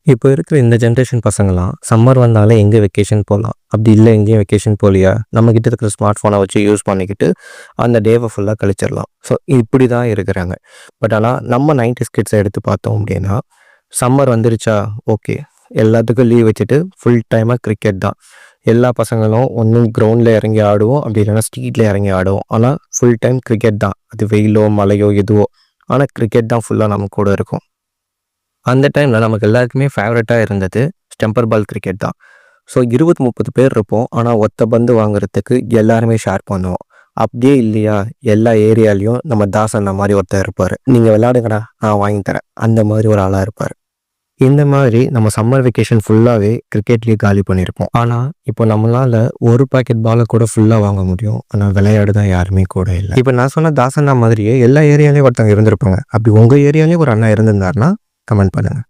இப்போ இருக்கிற இந்த ஜென்ரேஷன் பசங்கலாம் சம்மர் வந்தாலே எங்கே வெக்கேஷன் போகலாம், அப்படி இல்லை எங்கேயும் வெக்கேஷன் போகலையா, நம்மக்கிட்ட இருக்கிற ஸ்மார்ட் ஃபோனை வச்சு யூஸ் பண்ணிக்கிட்டு அந்த டேவை ஃபுல்லாக கழிச்சிடலாம். ஸோ இப்படி தான் இருக்கிறாங்க. பட் ஆனால் நம்ம 90s கிட்ஸை எடுத்து பார்த்தோம் அப்படின்னா, சம்மர் வந்துருச்சா ஓகே, எல்லாத்துக்கும் லீவ் வச்சுட்டு ஃபுல் டைமாக கிரிக்கெட் தான். எல்லா பசங்களும் ஒன்றும் கிரவுண்டில் இறங்கி ஆடுவோம், அப்படி இல்லைன்னா ஸ்ட்ரீட்டில் இறங்கி ஆடுவோம். ஆனால் ஃபுல் டைம் கிரிக்கெட் தான். அது வெயிலோ மழையோ எதுவோ, ஆனால் கிரிக்கெட் தான் ஃபுல்லாக நம்ம கூட இருக்கும். அந்த டைமில் நமக்கு எல்லாருக்குமே ஃபேவரட்டாக இருந்தது ஸ்டெம்பர் பால் கிரிக்கெட் தான். ஸோ 20-30 பேர் இருப்போம். ஆனால் ஒத்த பந்து வாங்குறதுக்கு எல்லாருமே ஷேர் பண்ணுவோம். அப்படியே இல்லையா, எல்லா ஏரியாலையும் நம்ம தாசண்ணா மாதிரி ஒருத்தர் இருப்பார். நீங்கள் விளையாடுங்கடா நான் வாங்கி தரேன், அந்த மாதிரி ஒரு ஆளாக இருப்பார். இந்த மாதிரி நம்ம சம்மர் வெக்கேஷன் ஃபுல்லாகவே கிரிக்கெட்லேயே காலி பண்ணியிருப்போம். ஆனால் இப்போ நம்மளால் ஒரு பாக்கெட் பாலை கூட ஃபுல்லாக வாங்க முடியும். ஆனால் விளையாடு தான் யாருமே கூட இல்லை. இப்போ நான் சொன்ன தாசண்ணா மாதிரியே எல்லா ஏரியாலையும் ஒருத்தவங்க இருந்திருப்பாங்க. அப்படி உங்கள் ஏரியாலேயும் ஒரு அண்ணா இருந்திருந்தாருன்னா கமெண்ட் பண்ணுங்கள்.